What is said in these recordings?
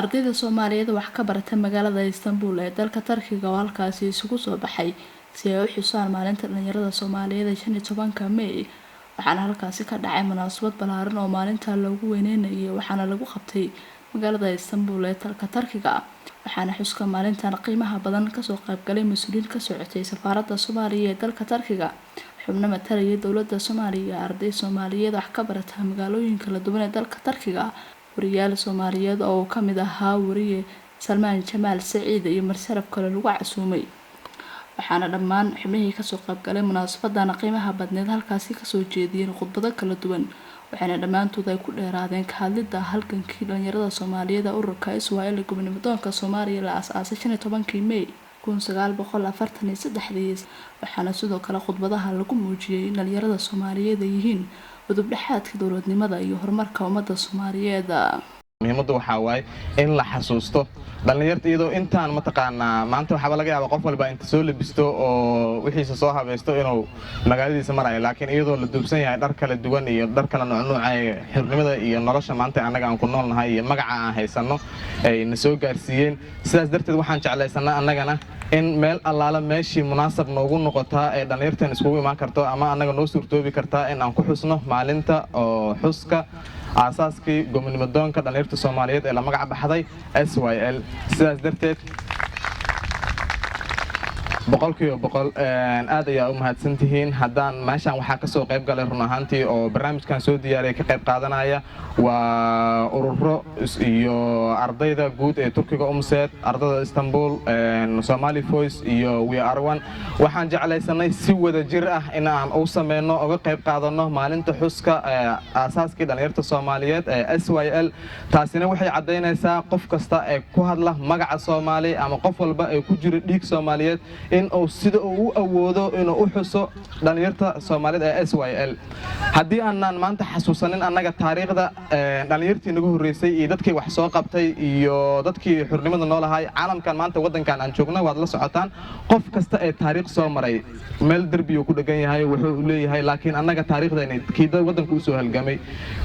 ardayda Soomaaliyeed wax ka barata magaalada Istanbul ee dalka Turkiga oo halkaasi isugu soo baxay si ay u xusaan maalinta dhalinyarada Soomaaliyeed ee 15 May waxaana halkaasi ka dhacay munaasabad ballaaran oo maalinta lagu weyneenayay waxaana lagu qabtay magaalada Istanbul ee dalka Turkiga waxaana xuska maalintan qiimaha badan ka soo qayb galay mas'uuliyiin ka socotay safaaradda Soomaaliya ee dalka Turkiga xubno matalaya dowladda Soomaaliya arday Soomaaliyeed wax ka barata magaalooyinka kala duwan ee dalka Turkiga wariyaal Soomaaliyeed oo ka mid ahaa wariye Salmaan Jamaal Saciid iyo marsaraf kale lagu casuumay waxaana dhammaan xubnihii ka soo qayb galay munaasabadan qiimaha badneed halkaasi ka soo jeediyeen khudbado kala duwan waxaana dhammaantood ay ku dheeraadeen ka hadlida halgankii dhalinyarada Soomaaliyeed ee ururka Israel ee gobonimada Soomaaliya la aasaasay 15 May 1943 waxaana sidoo kale khudbadaha lagu muujiyay in dhalinyarada Soomaaliyeed ay yihiin udub dhaxaadka dowladnimada iyo horumarka ummadda Soomaaliyeed muhiimadu waxa waay in la xasuusto dhalinyarta iyadoo intaan mataqaanaa maanta waxa laga yaabaa qof walba inta soo labisto oo wixiisa soo habaysto inuu magaaladiisa marayo laakiin iyadoo la duubsan yahay dhar kala duwan iyo dhar kala nooc ay xirnimada iyo nolosha maanta anaga aan ku noolnahay iyo magaca aan haysano ay na soo gaarsiiyeen sidaas darteed waxaan jeclaysanaa anagana in meel allaala meeshii munaasab noogu noqotaa ee dhalinyartan iskugu imaan karto ama anaga noo suurtoobi kartaa in aan ku xusno maalinta oo xuska aasaaskii gobonimada dhalinyarta Soomaaliyeed ee la magac baxday SYL sidaas darteed boqol aad ayaa u mahadsantihiin haddaan meeshan waxaa ka soo qayb galay run ahaantii oo barnaamijkan soo diyaariyay ka qayb qaadanaya waa ururo iyo ardayda guud ee Turkiga ardayda Istanbul Somali Voice iyo We Are One waxaan jeclaysanay si wada jir ah in aan u sameeyno oo qayb qaadano maalinta xuska aasaaskii dhalinyarta Soomaaliyeed ee SYL taasina waxay cadeynaysaa qof kasta ee ku hadla magaca Soomaali ama qof walba ee ku jira dhiig Soomaaliyeed in uu sida uu awoodo inuu u xuso dhalinyarta Soomaalida ee SYL hadii aanan maanta xasuusanin anaga taariikhda dhalinyartii nagu horeysay iyo dadkii wax soo qabtay iyo dadkii xurnimada noolahay caalamkan maanta wadankan aan joogno waad la socotaan qof kasta ee taariikh soo maray meel darbi uu ku dhagan yahay wuxuu leeyahay laakiin anaga taariikhdeena kii wadanka u soo halgamay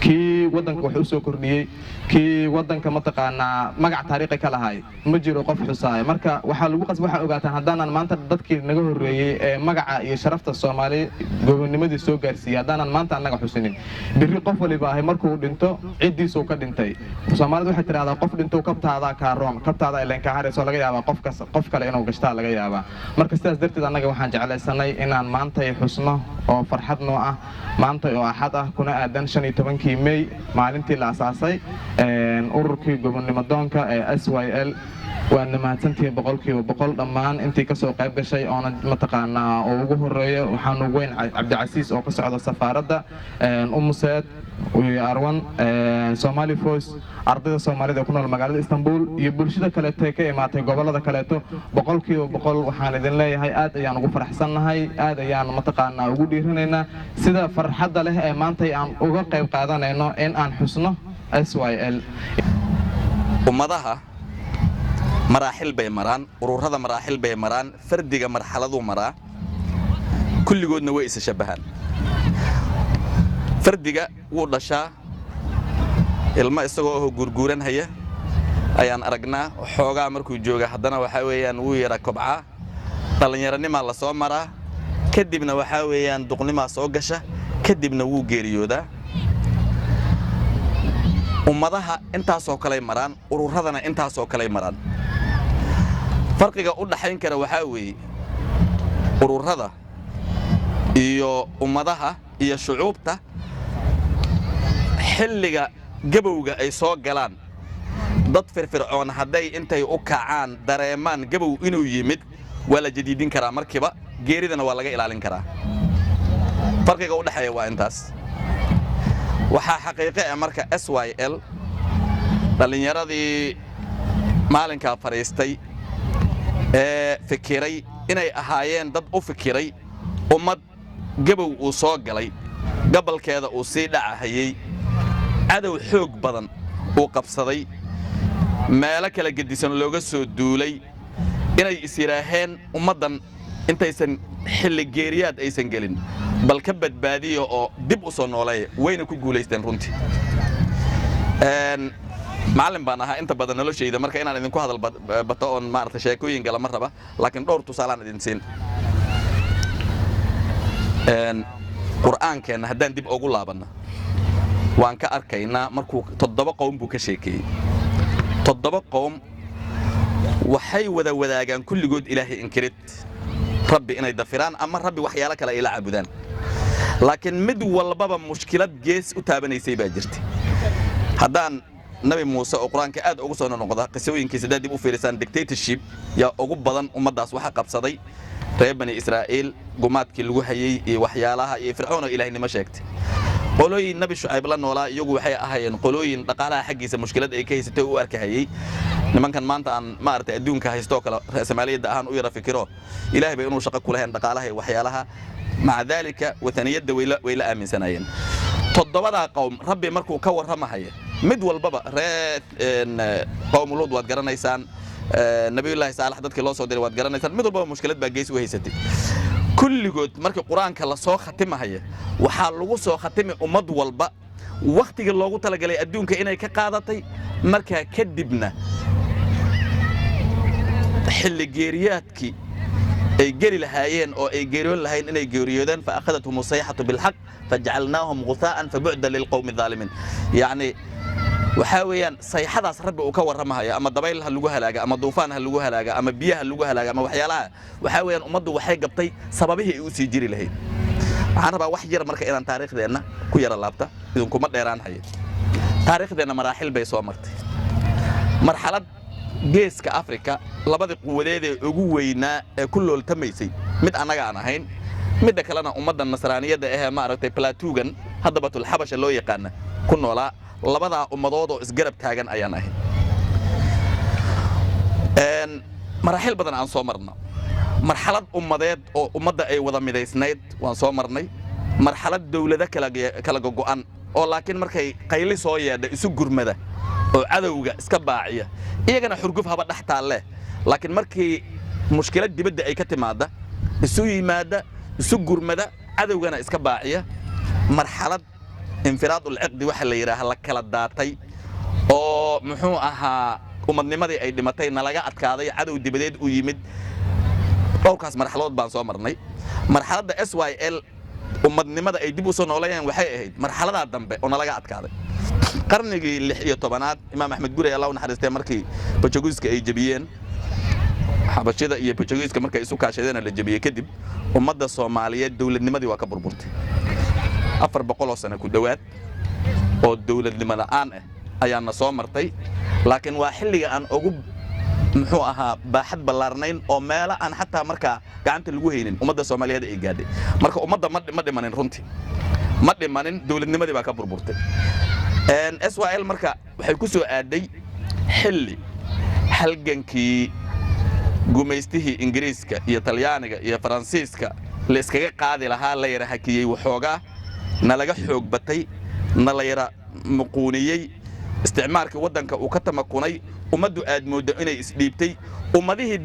kii wadanka wax u soo kordhiyay kii wadanka mataqaana magac taariikhi ka lahay ma jiro qof xusaay marka waxa lagu qasbay waxa ogaataan hadaan maanta dadkii naga horeeyay ee magaca iyo sharafta Soomaali gobonnimadii soo gaarsiiyay hadaan maanta anaga xusinin biri qof waliba ah markuu dhinto cidiisu ka dhintay Soomaalidu waxay tiraahdaa qof dhinto kabtaada ka room kabtaada ileen ka harayso laga yaabaa qof kale inuu gashtaa laga yaabaa marka sidaas darteed anaga waxaan jeclaysanay inaan maanta ay xusno oo farxad noo ah maanta oo axad ah kuna aadan 15 May maalintii la aasaasay ururkii gobonimada ee SYL waana mahadsantihiin boqol dhammaan intii ka soo qayb gashay oo mataqaanaa oo ugu horeeyo waxaan ugu weyn Cabdicasiis oo ka socda safaaradda Umuseed We Are One Somali Voice ardayda Soomaalida ku nool magaalada Istanbul iyo bulshada kale ee ka imaatay gobolada kale boqol waxaan idin leeyahay aad ayaan ugu faraxsanahay aad ayaan mataqaanaa ugu dhiirinaynaa sida farxadda leh ee maanta aan uga qayb qaadanayno in aan xusno SYL ummadaha maraaxil bay maraan ururada maraaxil bay maraan fardiga marxaladu maraa kulligoodna way is shabahan fardiga wuu dhashaa ilma isagoo gurguuran haya ayaan aragnaa xoogaa markuu jooga haddana waxa weeyaan wuu yara kobcaa dhalinyaranima la soo maraa kadibna waxa weeyaan duqnima soo gasha kadibna wuu geeriyoodaa ummadaha intaas oo kale maraan ururadana intaas oo kale maraan farqiga u dhaxayn kara waxa weeye ururada iyo ummadaha iyo shucuubta xilliga gabowga ay soo galaan dad firfircoon haday intay u kacaan dareemaan gabow inuu yimid wala jadiidin kara markiiba geeridana waa laga ilaalin karaa farqiga u dhaxeeya waa intaas waxa xaqiiqo ah marka SYL dhalinyaradii maalinka fariistay ee fikiray inay ahaayeen dad u fikiray ummad gabow uu soo galay gabalkeeda uu sii dhacayay cadow xoog badan uu qabsaday meelo kala gedisan looga soo duulay inay isiraaheen ummadan intaysan xilli geeriyaad aysan gelin bal ka badbaadiyo oo dib u soo noolay wayna ku guuleysteen runtii معلم baan ahaa inta badan noloshayda marka inaan idinku hadal bato on maarta sheekooyin gala ma raba laakiin dhowr tusaalaan idin siin quraankeena haddaan dib ugu laabana waan ka arkaynaa markuu 7 qowm buu ka sheekeeyay 7 qowm waxay wada wadaagaan kulligood ilaahay inkirid rabbi inay dafiraan ama rabbi waxyaalo kale ay la caabudaan laakiin mid walbaba mushkilad gees u taabanaysay baa jirtay haddaan nabi muuse oo quraanka aad ugu soo noqda qisooyinkiisa dib u fiirsan dictatorship yaa ugu badan ummadaas waxa qabsaday reer bani israa'iil gumaadkii lagu hayay iyo waxyaalaha iyo fircoon oo ilaahnimo sheegtay qolooyin nabi shucayb la noolaa iyagu waxay ahaayeen qolooyin dhaqaalaha xaqiisa mushkilad ay ka haysatay u arkayay nimankan maanta aan maartay adduunka haysto kala Soomaaliyada ahaan u yara fikiro ilaahay bay inuu shaqo ku lahayn dhaqaalaha iyo waxyaalaha maca dalika wataniyada wayla aaminsanayeen 7 qowm rabbi markuu ka warramahay mid walbaba reed qowm luud waad garanaysaan nabiyullaahi saalax dadkii loo soo diray waad garanaysaan mid walbaba mushkilad baa gees u haysatay kulligood markii quraanka la soo khatimahay waxa lagu soo khatimay ummad walba waqtiga loogu talagalay adduunka inay ka qaadatay marka kadibna xilli geeriyaadkii ay geli lahaayeen oo ay geeriyoon lahayn inay geeriyoodaan fa akhadathum sayhatu bil haqq faj'alnahum ghutha'an fabu'da lil qawmi dhalimin yani waxa weeyaan sayxadaas rabbi uu ka warramayo ama dabayl ha lagu halaaga ama duufaan ha lagu halaaga ama biyaha lagu halaaga ama waxyaalaha waxa weeyaan ummaddu waxay gabtay sababihii ay u sii jiri lahayd waxaan rabaa wax yar marka inaan taariikhdeena ku yara laabta idin kuma dheeraan haye taariikhdeena maraaxil bay soo martay marxalad geeska Afrika labadii quwadeed ee ugu weynaa ee ku looltamaysay mid anaga aan ahayn mid kalena ummadda nasraaniyada ah ma aragtay plaatuugan hadabatul habasha loo yaqaan ku noolaa labada ummadood oo isgarab taagan ayaan ahay maraaxil badan aan soo marna marxalad ummadeed oo ummadda ay wada midaysnayd waan soo marnay marxalad dawlada kala go'an oo laakiin markay qayli soo yeedhay isu gurmada oo cadawga iska baaciya iyagana xurguf haba dhaxtaalle laakiin markii mushkilad dibadda ay ka timaada isu yimaada isu gurmada cadawgana iska baaciya marxalad infiraadul aqdi waxa la yiraahdo la kala daatay oo muxuu ahaa umadnimadii ay dhimatay nalaga adkaaday cadow dibadeed u yimid dhowrkaas marxaladood baan soo marnay marxaladda SYL umadnimada ay dib u soo noolayeen waxay ahayd marxalada dambe oo nalaga adkaaday qarnigii 16aad imaam axmed gurey Allah u naxariistay markii Portugiiska ay jabiyeen xabashida iyo Portugiiska markay isu kaashadeen la jabiyay kadib ummadda Soomaaliyeed dawladnimadii waa ka burburtay 400 sano ku dhawaad oo dawladnimo la'aan ah ayaana soo martay laakiin waa xilliga aan ugu muxuu ahaa baaxad ballaarnayn oo meelo aan xataa marka gacanta lagu haynin ummadda Soomaaliyeed ay gaadhay marka ummadda ma dhimanin runtii ma dhimanin dawladnimadii baa ka burburtay SYL marka waxay ku soo aaday xilli halgankii gumaystihii Ingiriiska iyo Talyaaniga iyo Faransiiska la iskaga qaadi lahaa la yara hakiyay waxooga nalaga xoog batay nalayra muquuniyay isticmaalka wadanka uu ka tamakunay ummaddu aad moodo inay isdhiibtay ummadihii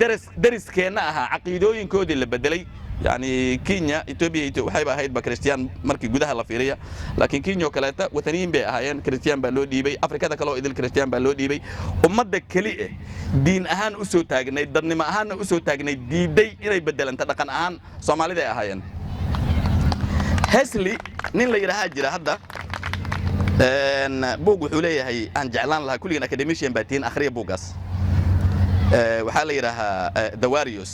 dariskeena ahaa aqeedooyinkoodii la bedelay yani Kenya Ethiopia waxay ahayd ba Christian markii gudaha la fiiriya laakiin Kenya oo kaleeta wataniin bay ahaayeen Christian baa loo dhiibay Afrikada kale oo idil Christian baa loo dhiibay ummadda kali ah diin ahaan u soo taagnay dadnimo ahaan u soo taagnay diiday inay bedelanta dhaqan ahaan Soomaalida ay ahaayeen Hesley nin la yiraahdo jira hadda buug wuxuu leeyahay aan jeclaan lahaa kulligan academician baatiin akhriya buugaas waxa la yiraahdaa The Warriors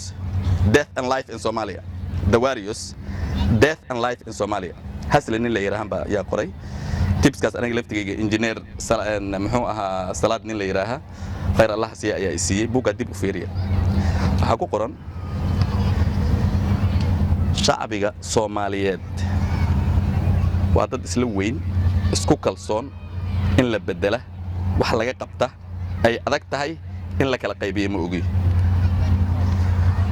Death and Life in Somalia The Warriors Death and Life in Somalia Hesley nin la yiraahdo yaa qoray tipskaas aniga laftigayga engineer muxuu ahaa salaad nin la yiraahdo khayr Allah siya ayaa isiiyay buuga dib u fiiriya waxa ku qoran shacbiga Soomaaliyeed waa dad isla weyn isku kalsoon in la bedela wax laga qabta ay adag tahay in la kala qaybiyo ma ogi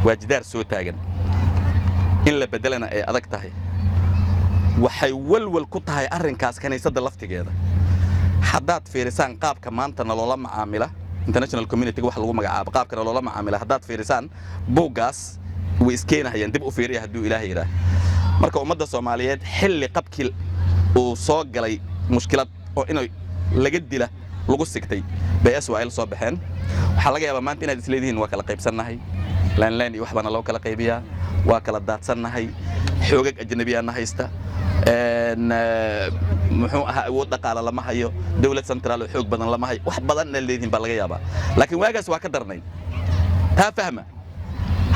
waajidaar soo taagan in la bedelana ay adag tahay waxay walwal ku tahay arrinkaas kaniisada laftigeeda haddaad fiirisaan qaabka maanta nolola macaamila international community wax lagu magacaabo qaabka nolola macaamila haddaad fiirisaan buugaas way iskeenayaan dib u fiiriya hadduu Ilaahay yiraahdo marka ummadda Soomaaliyeed xilli qabkii uu soo galay mushkilad oo inay laga dila lagu sigtay bay SYL soo baxeen waxa laga yaabaa maanta inaad isleedihiin waa kala qaybsanahay laan iyo waxbana loo kala qaybiyaa waa kala daadsanahay xoogag ajnabiyaana haysta muxuu ahaa awood dhaqaale lama hayo dawlad central oo xoog badan lama hayo wax badan leedihiin baa laga yaabaa laakiin waagaas waa ka darnay taa fahma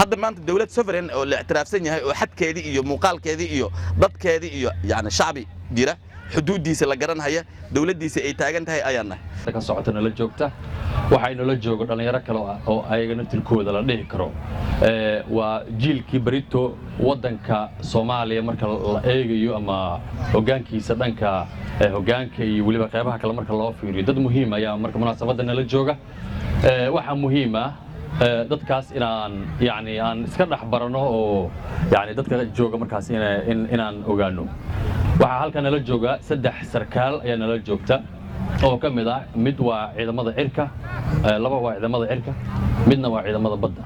hadda maanta dawlad sovereign oo la ictiraafsan yahay oo xadkeedii iyo muuqaalkeedii iyo dadkeedii iyo yani shacbi jira xuduudiisa la garanaya dawladdiisa ay taagan tahay ayaana ka socotana la joogta waxayna la joogo dhalinyaro kale oo ayagana tilkooda la dhihi karo waa jiilkii barito wadanka Soomaaliya marka la eegayo ama hogaankiisa dhanka hogaanka iyo waliba qaybaha kale marka loo fiiriyo dad muhiim ayaa marka munaasabadana la jooga waxa muhiim ah dadkaas aan iska dhaxbarano oo dadka jooga markaas inaan ogaano waxa halkan la jooga 3 sarkaal ayaa nala joogta oo ka mid ah mid waa ciidamada cirka laba waa ciidamada cirka midna waa ciidamada badda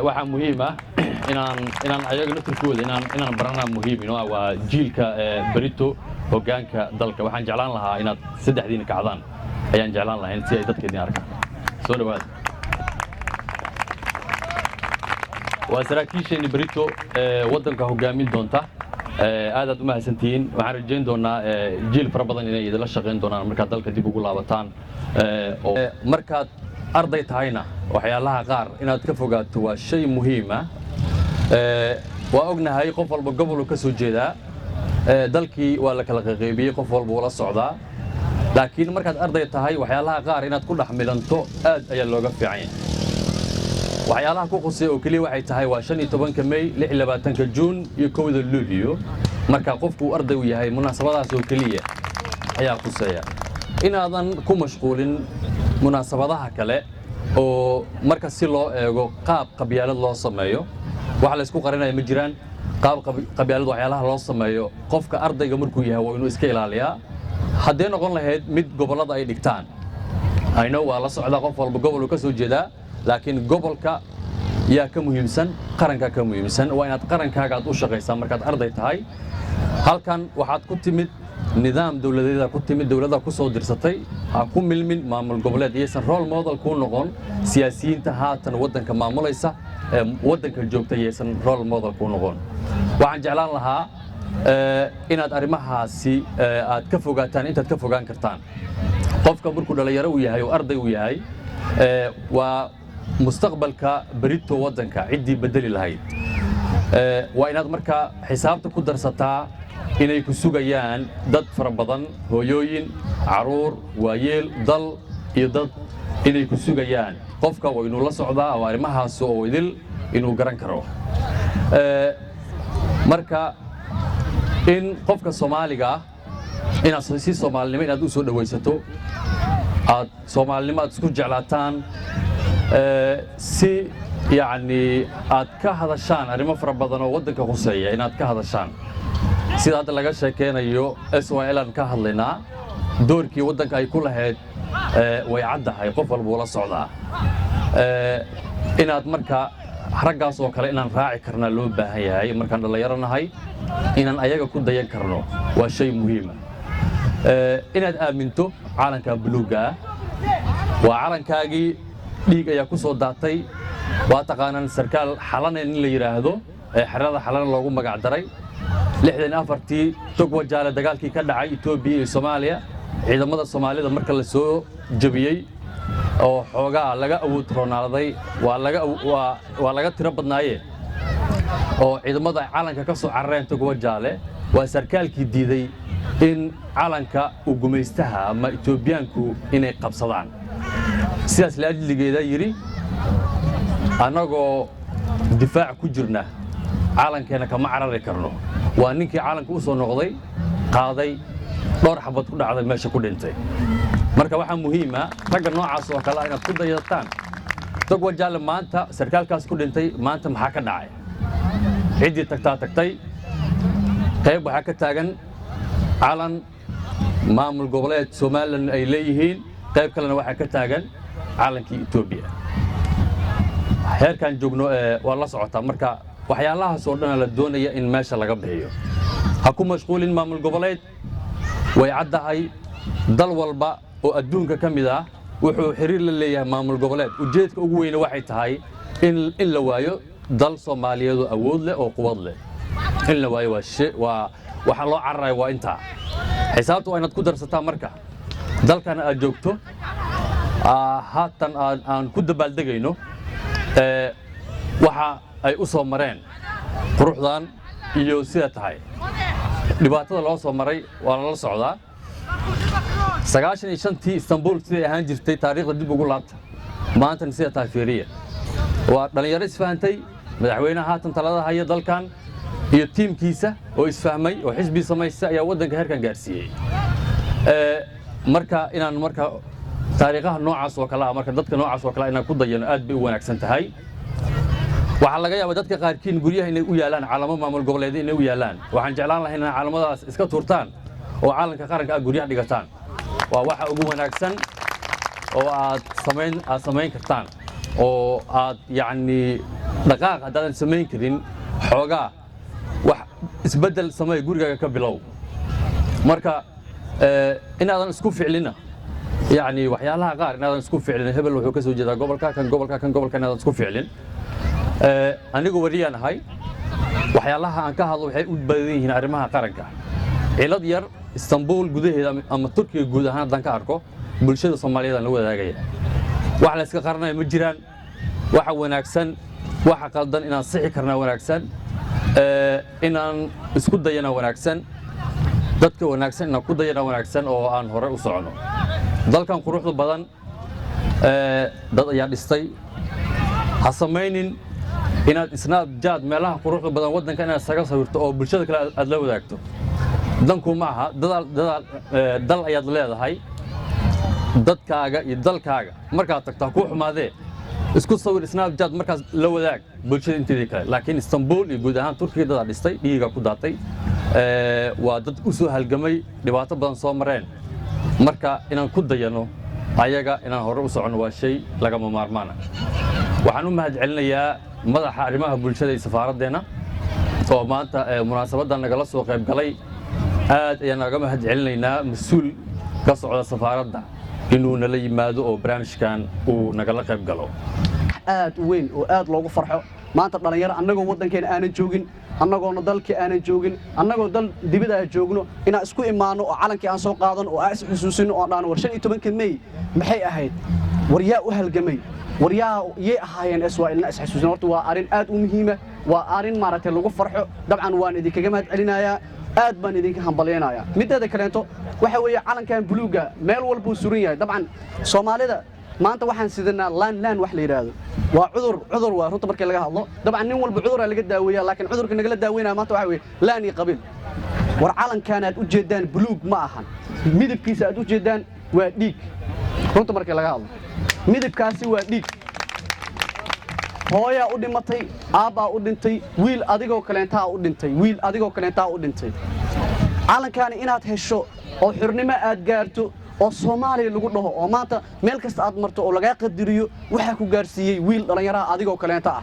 waxa muhiim ah inaan ayaga naftirkooda inaan barana muhiim waa jiilka barito hogaanka dalka waxaan jeclaan lahaa inaad saddexdiina kacdaan ayaan jeclaan lahaa si ay dadkeedina arkaan soo dhawaad waa saraakiisheeni barito wadanka hogaamin doonta aad u mahadsantiin waxaan rajayn doonaa jiil fara badan inay idila shaqeyn doonaan markaad dalka dib ugu laabataan markaad arday tahayna waxyaalaha qaar inaad ka fogaato waa shay muhiim ah waa ognahay qof walba gobol ka soo jeedaa dalkii waa la kala qaybiyay qof walba wala socdaa laakiin markaad arday tahay waxyaalaha qaar inaad ku dhaxmilanto aad ayaa looga fiican yahay waxyaalaha ku qosay oo kaliya waxay tahay waa 15 May 26 June iyo 1 Luulyo marka qofku arday u yahay munaasabadaas oo kaliya ayaa quseeya inaadan ku mashquulin munaasabadaha kale oo marka si loo eego qaab qabyaalad loo sameeyo waxa la isku qarinayo ma jiraan qaab qabyaalad waxyaalaha loo sameeyo qofka ardayga markuu yahay waa inuu iska ilaaliyaa haddii noqon lahayd mid gobolada ay dhigtaan ayna waa la socda qof walba gobol ka soo jeeda laakiin gobolka yaa ka muhiimsan qaranka ka muhiimsan waa inaad qarankaaga aad u shaqeysaa markaad arday tahay halkan waxaad ku timid nidaam dawladeed ku timid dawladda ku soo dirsatay ha ku milmin maamul goboleed iysan role model ku noqon siyaasiyiinta haatan wadanka maamulaysa wadanka joogta iysan role model ku noqon waxaan jeclaan lahaa inaad arimahaasi aad ka fogaataan intaad ka fogaan kartaan qofka markuu dhalinyaro u yahay oo arday u yahay waa mustaqbalka barito wadanka cidii bedeli lahayd waa inaad marka xisaabta ku darsataa inay ku sugayaan dad fara badan hooyooyin caruur waayeel dal iyo dad inay ku sugayaan qofka waa inuu la socdaa oo arimahaas oo idil inuu garan karo marka in qofka Soomaaliga inaad si Soomaalinimo inaad u soo dhawaysato aad Soomaalinimo aad isku jeclaataan si aad ka hadashaan arimo fara badan oo wadanka quseeya inaad ka hadashaan sida hadda laga sheekeynayo SYL aan ka hadlaynaa doorkii wadanka ay ku lahayd way caddahay qof walba la socdaa inaad marka raggaas oo kale inaan raaci karnaa loo baahan yahay markaan dhalinyaranahay inaan ayaga ku dayan karno waa shay muhiim ah inaad aaminto calanka buluuga waa calankaagii dhiig ayaa ku soo daatay waa taqaanaan sarkaal xalane in la yiraahdo xerada xalane loogu magac daray 64tii Togwa Jaale dagaalkii ka dhacay Itoobiya iyo Soomaaliya ciidamada Soomaalida marka la soo jabiyay oo xoogaa laga awood roonaaday waa laga tiro badnaaye oo ciidamada calanka ka soo carareen Togwa Jaale waa sarkaalkii diiday in calanka uu gumaystaha ama Itoobiyaanku inay qabsadaan sidaas la ajligeeda yiri anagoo difaac ku jirna calankeena kama carari karno waa ninkii calanka u soo noqday qaaday dhowr xabad ku dhacday meesha ku dhintay marka waxa muhiim ah ragga noocaas oo kale inaad ku dayataan Togwa Jaale maanta sarkaalkaas ku dhintay maanta maxaa ka dhacay cidii tagtay qayb waxa ka taagan calan maamul goboleed Soomaaliland ay leeyihiin qayb kalena waxa ka taagan calankii Itoobiya heerkan joogno waa la socotaa marka waxyaalahaas oo dhan la doonaya in meesha laga bixiyo ha ku mashquulin maamul goboleed way caddahay dal walba oo adduunka ka mid ah wuxuu xiriir la leeyahay maamul goboleed ujeedka ugu weyn waxay tahay in la waayo dal Soomaaliyeed oo awood leh oo quwad leh in la waayo waxa loo cararayo waa inta xisaabtu waa inaad ku darsataa marka dalkan aad joogto haatan aan ku dabaaldegayno waxa ay u soo mareen quruxdan iyo sida tahay dhibaatada loo soo maray waa la socdaa 95tii Istanbul sidii ahaan jirtay taariikhda dib ugu laabta maanta sida tahay fiiriya waa dhalinyaro isfahamtay madaxweynaha haatan talada haya dalkan iyo tiimkiisa oo isfahmay oo xisbi samaystay ayaa wadanka heerkan gaarsiiyay marka inaan taariikhaha noocaas oo kale marka dadka noocaas oo kale inaan ku dayano aad bay u wanaagsan tahay waxa laga yaabaa dadka qaarkiin guryaha inay u yaalaan calamo maamul goboleed inay u yaalaan waxaan jeclaan lahayn in calamadaas iska turtaan oo calanka qaranka aad guryaha dhigataan waa waxa ugu wanaagsan oo aad samayn kartaan oo aad yacni dhaqaaq haddaadan samayn karin xoogaa wax isbeddel samee gurigaaga ka bilow marka inaadan isku ficlina يعني waxyaalaha qaar inaadan isku ficlin hebel wuxuu ka soo jeedaa gobolka inaadan isku ficlin anigu wariyaan ahay waxyaalaha aan ka hadlo waxay u badan yihiin arrimaha qaranka cilad yar Istanbul gudaheeda ama Turkiga guud ahaan haddaan ka arko bulshada Soomaaliyeed aan la wadaagaya wax la iska qarnay ma jiraan waxa wanaagsan waxa qaldan inaan sixi karnaa wanaagsan inaan isku dayana wanaagsan dadka wanaagsan inaan ku dayana wanaagsan oo aan hore u socono dalkan quruxda badan dad ayaa dhistay ha samaynin inaad Snapchat meelaha quruxda badan wadanka inaad saga sawirto oo bulshada kale aad la wadaagto danku ma aha dal ayaad leedahay dadkaaga iyo dalkaaga markaad tagtaa ku xumaadee isku sawir Snapchat markaas la wadaag bulshada inteedii kale laakiin Istanbul iyo guud ahaan Turkiga dad dhistay dhiiga ku daatay waa dad u soo halgamay dhibaato badan soo mareen marka inaan ku dayano ayaga inaan hore u socono waa shay laga maarmaan waxaan u mahad celinayaa madaxa arrimaha bulshada ee safaaraddeena oo maanta munaasabadan nagala soo qayb galay aad ayaan naga mahad celinaynaa mas'uul ka socda safaaradda inuu nala yimaado oo barnaamijkan uu nagala qayb galo aad weyn oo aad loogu farxo maanta dhalinyaro annagoo wadankeena aanan joogin annagoona dalkii aanan joogin annagoo dal dibadda aan joogno inaan isku imaano oo calankii aan soo qaadano oo aan is xusuusino oo dhaan war 15 May maxay ahayd war yaa u halgamay war yaa yey ahaayeen Israa'iilna is xusuusino horta waa arin aad u muhiim ah waa arin maaragtay lagu farxo dabcan waan idinkaga mahad celinayaa aad baan idinka hambalyeynaya mideeda kaleento waxa weeye calankan buluuga meel walba uu suran yahay dabcan Soomaalida maanta waxaan sidanaa laan wax la yiraahdo waa cudur waa runta markii laga hadlo dabcan nin walba cudur laga daaweeyaa laakiin cudurka naga la daaweynaa maanta waxa weeye laan iyo qabiil war calankan aad u jeedaan buluug ma ahan midabkiisa aad u jeedaan waa dhiig runta markii laga hadlo midabkaasi waa dhiig hooya u dhimatay aabba u dhintay wiil adigoo kaleentaa u dhintay calankan inaad hesho oo xurnimo aad gaarto oo Soomaaliya lagu dhaho oo maanta meel kasta aad marto oo laga qadariyo waxa ku gaarsiiyay wiil dhalinyaro adigoo kaleenta ah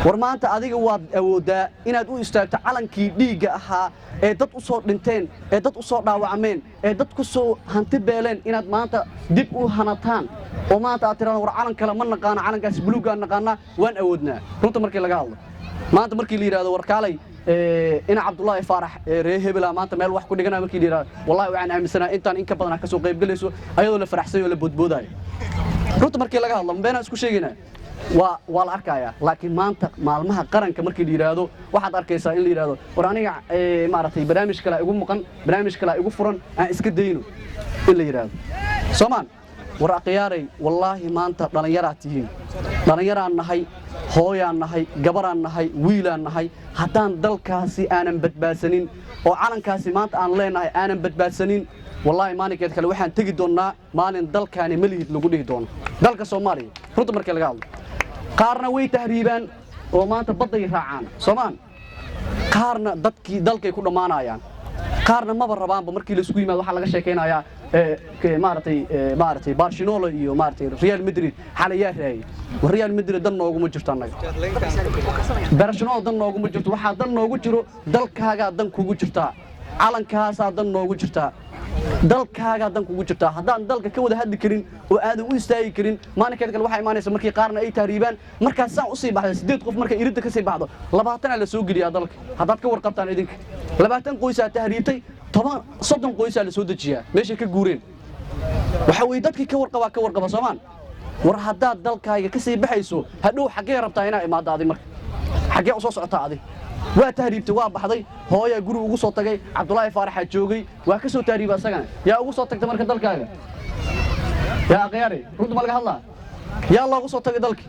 war maanta adiga waad awoodaa inaad u istaagto calankii dhiiga ahaa ee dad u soo dhinteen ee dad u soo dhaawacmeen ee dad ku soo hanti beeleen inaad maanta dib u hanataan oo maanta aad tiraahdo war calan kale ma naqaan calankaas buluuga naqaana waan awoodnaa runta markii laga hadlo maanta markii la yiraahdo war kaalay ina Cabdullaahi Faarax ree hebel maanta meel wax ku dhiganaa markii la yiraahdo wallahi waxaan aaminsanaa intaan in ka badan ka soo qayb galayso ayadoo la faraxsay oo la boodboodayo runta markii laga hadlo been isku sheeginaa waa la arkayaa laakiin maanta maalmaha qaranka markii la yiraahdo waxaad arkaysaa in la yiraahdo war aniga maaragtay barnaamij kale igu maqan barnaamij kale igu furan aan iska dayno in la yiraahdo Soomaan war aqyaaray wallahi maanta dhalinyaraad tihiin dhalinyaraan nahay hooyaan nahay gabaraan nahay wiilaan nahay haddaan dalkaasi aanan badbaadsanin oo calankaasi maanta aan leenahay aanan badbaadsanin wallahi maalinkeed kale waxaan tagi doonaa maalin dalkaani malihid lagu dhihi doono dalka Soomaaliya runta markii laga hadlo qaarna way tahriibaan oo maanta badday raacaan Soomaan qaarna dadkii dalkay ku dhamaanayaan qaarna ma rabaanba markii la isku yimaado waxa laga sheekeynayaa maartay Barcelona iyo maartay Real Madrid xalaya raay Real Madrid dan noogu ma jirto anaga Barcelona dan noogu ma jirto waxa dan noogu jiro dalkaaga dan kugu jirta calankaas dan noogu jirta dalkaaga dan kugu jirtaa haddaan dalka ka wada hadli karin oo aadan u istaagi karin maalinkeed kale waxay imaanaysa markii qaarna ay tahriibaan markaas saan u sii baxday 8 qof markay iridda ka sii baxdo 20 la soo geliyaa dalka haddaad ka warqabtaan idinka 20 qoys aad tahriibtay 30 qoys la soo dejiyaa meesha ka guureen waxa way dadkii ka warqaba Soomaan war haddaad dalkaaga ka sii baxayso hadhow xagee rabtaa inaa imaado adi marka xagee u soo socotaa adi waa tahriibtay waa baxday hooyo guri ugu soo tagay Cabdullaahi Faarax joogay waa ka soo tahriibay asagana yaa ugu soo tagtay marka dalkaaga yaa aqyaari runta malaga hadlaa yaa loogu soo tagay dalkii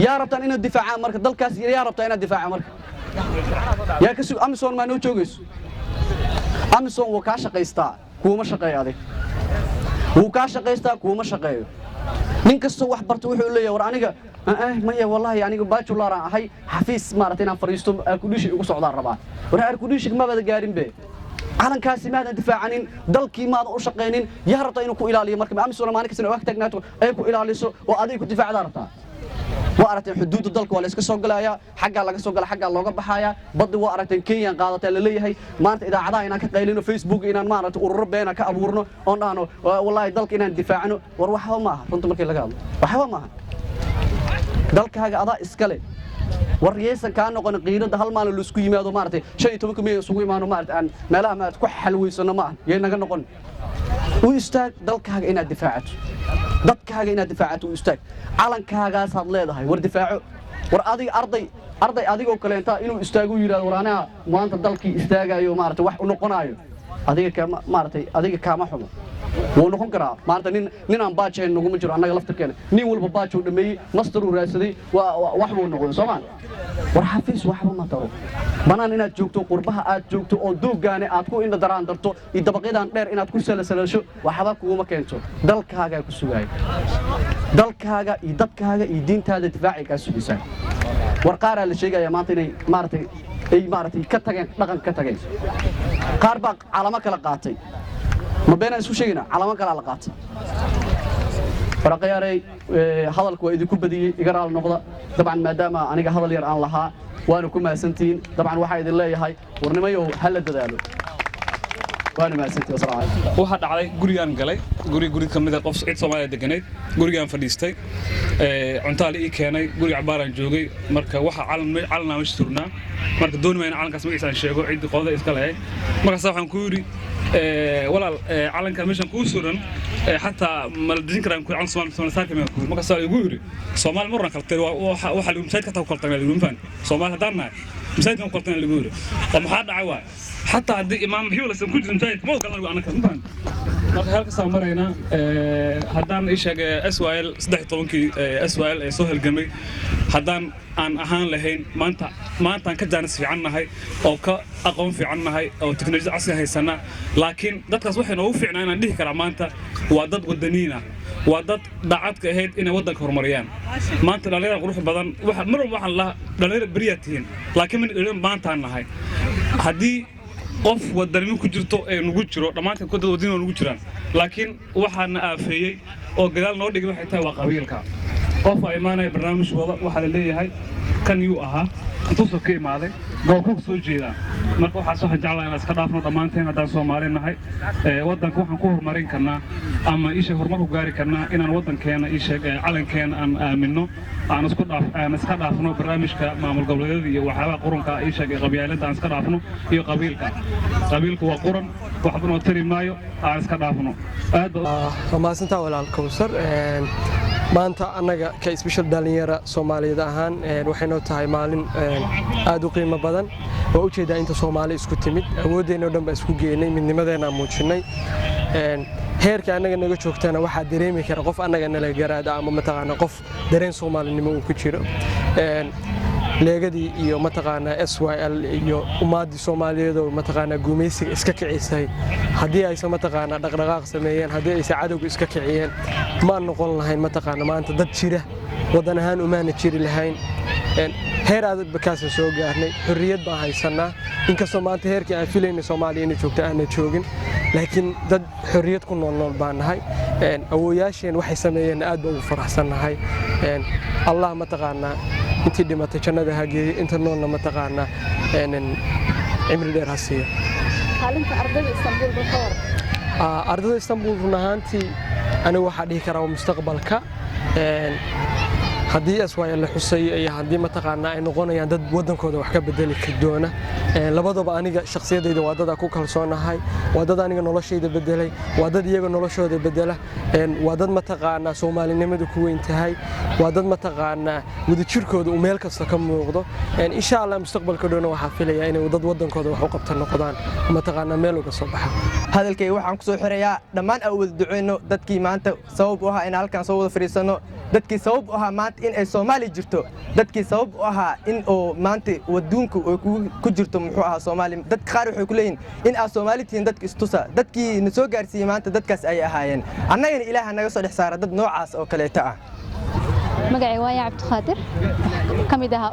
yaa rabtaan inaad difaacaan marka dalkaas yaa rabtaa inaad difaacaan marka yaa ka soo Amazon ma noo joogayso Amazon waa ka shaqaystaa kuuma shaqeeyo adig wuu ka shaqaystaa kuuma shaqeeyo nin kasta wax barto wuxuu leeyahay war aniga maya wallahi aniga bachelor aan ahay xafiis maartay inaan fariisto arkudishi ugu socdaan rabaa war arkudishi ma bada gaarin be calankaasi ma adan difaacanin dalkii ma adan u shaqeynin yaa rabtaa inuu ku ilaaliyo marka Amazon ma aniga wax taagnaato ay ku ilaaliso oo adiga ku difaacdaa rabtaa waa aragtay xuduudda dalka waa la iska soo galayaa xagga laga soo gala xagga looga baxaya badda waa aragtay Kenya qaadataa la leeyahay maanta idaacadaha inaan ka qaylino Facebook inaan maaragtay ururo beena ka abuurno oo dhaano wallahi dalka inaan difaacno war waxba ma aha runta markii laga hadlo waxba ma aha dalkaaga adaa iskale war yeesan ka noqon qiirada hal maalin la isku yimaado maaragtay 15 milyan isugu imaano maaragtay aan meelaha maaragtay ku xalweysano ma aha yey naga noqon u istaag dalkaaga inaad difaacato dadkaaga inaad difaacato u istaag calankaaga aad leedahay war difaaco war arday adigoo kale inta inuu istaago yiraahdo war anaga maanta dalkii istaagayo maaragtay wax u noqonayo adiga kaama xumo wuu noqon karaa maanta nin aan baajeen nagu jiro annaga laftirkeena nin walba baajo dhameeyay master uu raadsaday wax buu noqday Soomaan war xafiis waxba ma taro banaan inaad joogto qurbaha aad joogto oo dooggaane aad ku indha daraan darto iyo dabaqadan dheer inaad ku salasalasho waxba kuuma keento dalkaaga ku sugay dalkaaga iyo dadkaaga iyo diintaada difaaci ka sugaysan war qaar la sheegaya maanta inay maartay ka tageen dhaqan ka tageen qaar baa calamo kala qaatay ma beenan isku sheegina calamo kala la qaatay faraqayaaray hadalku waa idinku badiyay iga raal noqda dabcan maadaama aniga hadal yar aan lahaa waana ku maasantiin dabcan waxa idin leeyahay warnimayo hal dadaalo waana maasantii wasalaam waxa dhacday gurigan galay guri kamid ah qof cid Soomaaliya deganeed gurigan fadhiistay cunto la ii keenay guri cabaaran joogay marka waxa calanna ma surnaa marka doonayna calankaas magaciisa aan sheego cid qodada iska leeyahay markaas waxaan ku yiri walaal calanka meeshan ku suran حتى ما الدين كرام كل عن صومال ساكن يقول ما قصار يقول صومال مرة كلتر وحلو مساعد كتاب كلتر اللي يقولون فان صومال هدارنا مساعد كم كلتر اللي يقولوا ومحاد عوا حتى عند إمام حيول اسم كل مساعد مو قالوا أنا كم فان ما هالك سامرينا هدان إيش أسوأل صدق طبعاً أسوأل سهل جميل هدان عن أهان لهين ما أنت كجانس في عنا هاي أو كأقوم في عنا هاي أو تكنولوجيا عصرية هاي سنة لكن ده كصوحنا وفي عنا نديه كرامانتا وضد ودنينا وضد دعاتك هيد إن ودك هرمريان ما أنت لليرة غروح بدن واحد واحد الله لليرة برياتين لكن من اليوم ما أنت عنا هاي هدي قف ودنيم كجرتو نوجرو لما أنت كنت ودينه نوجران لكن واحد نافيي أو قدال نودي جوا حتى وقبيلك قف إيمانه برنامج واحد اللي هاي كان يوقها توصل كيم هذا قوقك سوجيدا marka waxa soo xajaalay in iska dhaafno dhamaanteen hadaan Soomaaliyeed wadanka waxaan ku horumarin karnaa ama isha horumar u gaari karnaa inaan wadankeena isha calankeena aan aamino aan iska dhaafno barnaamijka maamul goboleedyada iyo waxyaaba quranka isha qabyaalada aan iska dhaafno iyo qabiilku waa quran waxba noo tari maayo aan iska dhaafno aad maasantaa walaal Kawsar maanta anaga ka special dhalinyaro Soomaaliyeed ahaan waxay noo tahay maalin aad u qiimo badan oo u jeedaa inta Soomaali isku timid awoodeena dhan ba isku geenay midnimadeena muujinay heerka anaga naga joogtana waxa dareemi kara qof anaga nala garaada ama mataqaana qof dareen Soomaalinimo uu ku jiro leegadii iyo mataqaana SYL iyo umaadi Soomaaliyeed oo mataqaana guumeysiga iska kicisay hadii ay mataqaana dhaqdhaqaaq sameeyeen hadii ay cadawga iska kiciyeen ma noqon lahayn mataqaana maanta dad jira wadan ahaan umaana jiri lahayn heer aad bakaas soo gaarnay xurriyad baa haysanaa inkastoo maanta heerkii aan filaynay Soomaaliya inay joogto aan joogin laakiin dad xurriyad ku nool baan nahay awooyaasheen waxay sameeyeen aad baan ugu faraxsanahay Allah mataqaana intii dhimatay jannada hageeyay inta noolna mataqaana cimri dheer hasiyo xaalinta ardayda Istanbul ardayda Istanbul run ahaantii anigu waxaa dhihi karaa mustaqbalka haddii SYL la xusay ay haddii mataqaanaa ay noqonayaan dad wadankooda wax ka bedeli doona labadaba aniga shakhsiyadayda waa dad ku kalsoonahay waa dad aniga noloshayda bedelay waa dad iyaga noloshooda bedela waa dad mataqaanaa Soomaalinimadu ku weyn tahay waa dad mataqaanaa wadajirkooda u meel kasta ka muuqdo insha Allah mustaqbalka dhoona waxaa filayaa inay dad wadankooda wax u qabtaan noqdaan mataqaanaa meel uga soo baxa hadalkay waxaan ku soo xirayaa dhammaan aan wada duceyno dadkii maanta sabab u ahaa in halkaan soo wada fariisano dadkii sabab u ahaa maanta in ay Soomaali jirto dadkii sabab u ahaa in oo maanta waduunku oo ku jirto muxuu ahaa Soomaali dad qaar waxay ku leeyihiin in aan Soomaali tihiin dadka istusa dadkii na soo gaarsiiyay maanta dadkaas ay ahaayeen annagana Ilaahay naga soo dhex saara dad noocaas oo kaleeta ah magacay waa Cabdi Qaadir kamid ah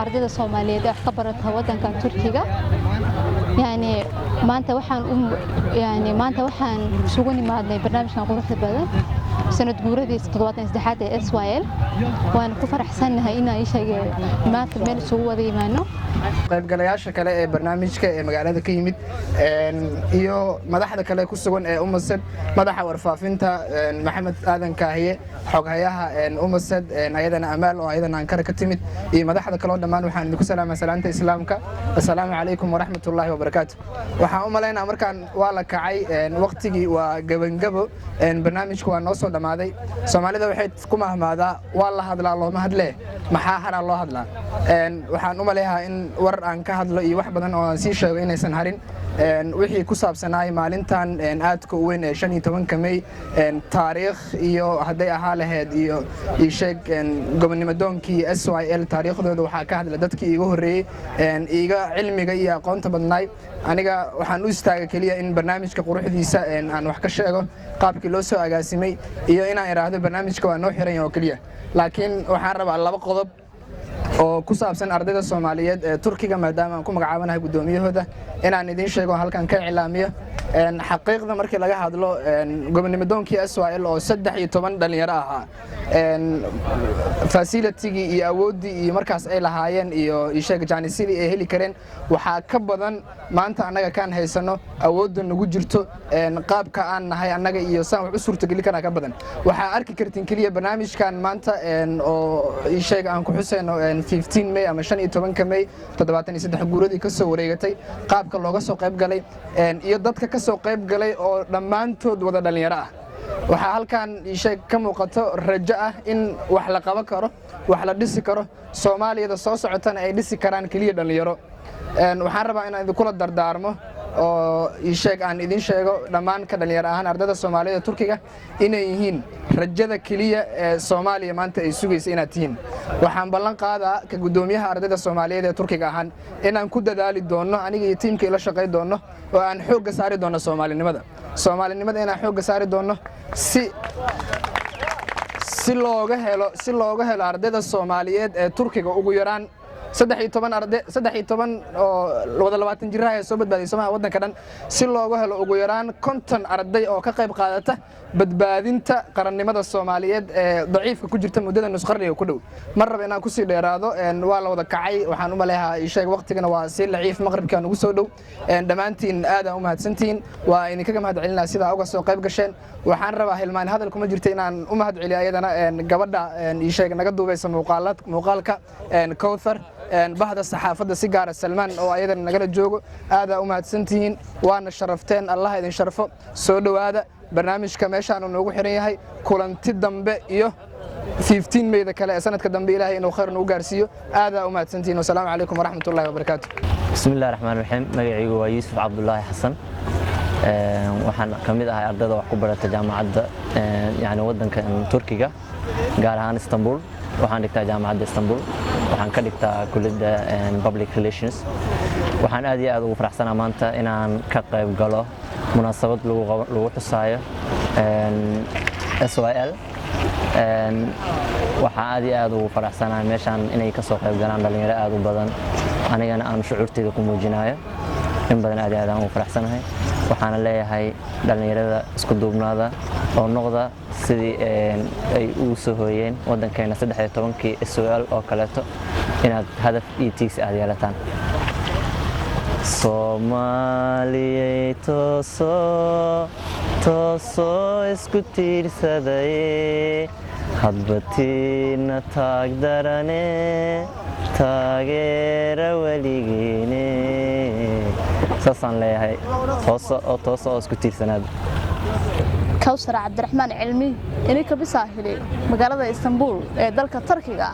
ardayda Soomaaliyeed wax ka barata wadanka Turkiga maanta waxaan isugu nimaadnay barnaamijkan quruxda badan sanad guuradiisa 73 ee SYL waan ku faraxsanahay in ay sheegay maanta meel isugu wada yimaano qaybgalayaasha kale ee barnaamijka ee magaalada ka yimid iyo madaxda kale ku sugan ee Umasad madaxa warfaafinta Maxamed Aadan Kaahiye xoghayaha Umasad ayadana Amaal oo ayadana Ankara ka timid iyo madaxda kale oo dhamaan waxaan idinku salaamay salaanta islaamka assalaamu calaykum wa rahmatullaahi wa barakaatuh waxaan u maleynaa markaan waa la kacay waqtigii waa gabangabo barnaamijku waa noo soo dhamaaday Soomaalida waxay ku mahmaadaa waa la hadlaa looma hadlee maxaa hara loo hadlaa waxaan u maleeyahay in war aan ka hadlo iyo wax badan oo aan sii sheego inaysan harin wixii ku saabsanaay maalintan aadka u weyn ee 15 May taariikh iyo haday ahaa lahayd iyo sheeg gobonnimadoonkii SYL taariikhdooda waxa ka hadla dadkii iiga horeeyay iiga cilmiga iyo aqoonta badnaay aniga waxaan u istaagay kaliya in barnaamijka quruxdiisa aan wax ka sheego qaabkii loo soo agaasimay iyo inaan iraahdo barnaamijka waa noo xiran yahay oo kaliya laakiin waxaan rabaa laba qodob oo ku saabsan ardayda Soomaaliyeed ee Turkiga maadaama aan ku magacaabanahay gudoomiyahooda inaan idin sheego halkan ka cilaamiyo xaqiiqda markii laga hadlo gobonnimadoonkii SYL oo 13 dhalinyaro ahaa facility-gii iyo awoodii iyo markaas ay lahaayeen iyo sheeg jaanisidii ay heli kareen waxa ka badan maanta anaga kan haysano awoodda nagu jirto qaabka aan nahay anaga iyo saan wax u suurtagali kana ka badan waxa arki kartiin kaliya barnaamijkan maanta oo sheeg aan ku xuseyno 15 May ama 15 May 73 guuradii ka soo wareegatay qaabka looga soo qayb galay iyo dadka ka soo qayb galay oo dhammaantood wada dhalinyaro ah waxa halkan sheeg ka muuqato rajo ah in wax la qaban karo wax la dhisi karo Soomaaliyada soo socotana ay dhisi karaan kaliya dhalinyaro waxaan rabaa inaan idin kula dardaarmo oo sheeg aan idin sheego dhammaan ka dhalinyaro ahaan ardayda Soomaaliyeed Turkiga inay yihiin rajada kaliya ee Soomaaliya maanta ay sugayso inaad tihiin waxaan ballan qaadaa ka gudoomiyaha ardayda Soomaaliyeed ee Turkiga ahaan inaan ku dadaali doono aniga iyo tiimka ila shaqeyn doono oo aan xoog saari doono Soomaalinimada inaan xoog saari doono si looga helo ardayda Soomaaliyeed ee Turkiga ugu yaraan 13 arday 13 oo wada 20 jir ah soo badbaaday Soomaaliya wadanka dhan si looga helo ugu yaraan 50 arday oo ka qayb qaadata badbaadinta qarannimada Soomaaliyeed ee daciifka ku jirta muddada nus qarniga ku dhow mar raba inaan ku sii dheeraado waa la wada kacay waxaan u maleeyahay sheeg waqtigana waa si laciif maqribka ugu soo dhow dhamaantiin aad aan u mahadsantiin waa idinkaga mahadcelinaa sida uga soo qayb gasheen waxaan rabaa hilmaan hadal kuma jirto inaan u mahadceliyo ayadana gabadha sheeg naga duubaysa muuqaalka Kawthar bahda saxaafadda si gaar ah Salmaan oo ayadana nagala joogo aad u mahadsantiin waana sharafteen Allah idin sharfo soo dhawaada barnaamijka meeshaan uu noogu xiran yahay kulanti dambe iyo 15 May kale sanadka dambe Ilaahay inuu khayr nagu gaarsiiyo aad u mahadsantiin wassalaamu calaykum waraxmatullaahi wabarakaatuh bismillaahir rahmaanir rahiim magacaygu waa Yuusuf Cabdullaahi Xasan waxaan kamid ahay ardayda wax ku barata jaamacadda wadanka Turkiga gaar ahaan Istanbul waxaan dhigtaa jaamacadda Istanbul waxaan ka dhigtaa kulliyadda public relations waxaan aad iyo aad ugu faraxsanahay maanta inaan ka qayb galo munaasabad lagu xusaayo SYL waxaan aad iyo aad ugu faraxsanahay meeshaan inay ka soo qayb galaan dhalinyaro aad u badan anigana aan shucuurteyda ku muujinayo in badan aad iyo aad aan ugu faraxsanahay waxaana leeyahay dhalinyarada isku duubnaada oo noqda sidii ay u soo hooyeen wadankeena 13kii SYL oo kaleeto inaad hadaf iyo tiigsi aad yeelataan soomaaliyay toosoo isku tiirsadaye hadbatiina taag darane taageera weligeene saasaan leeyahay tooso oo isku tiirsanaada kawsar cabdiraxmaan cilmi inay ka bisaahilay magaalada istanbul ee dalka Turkiga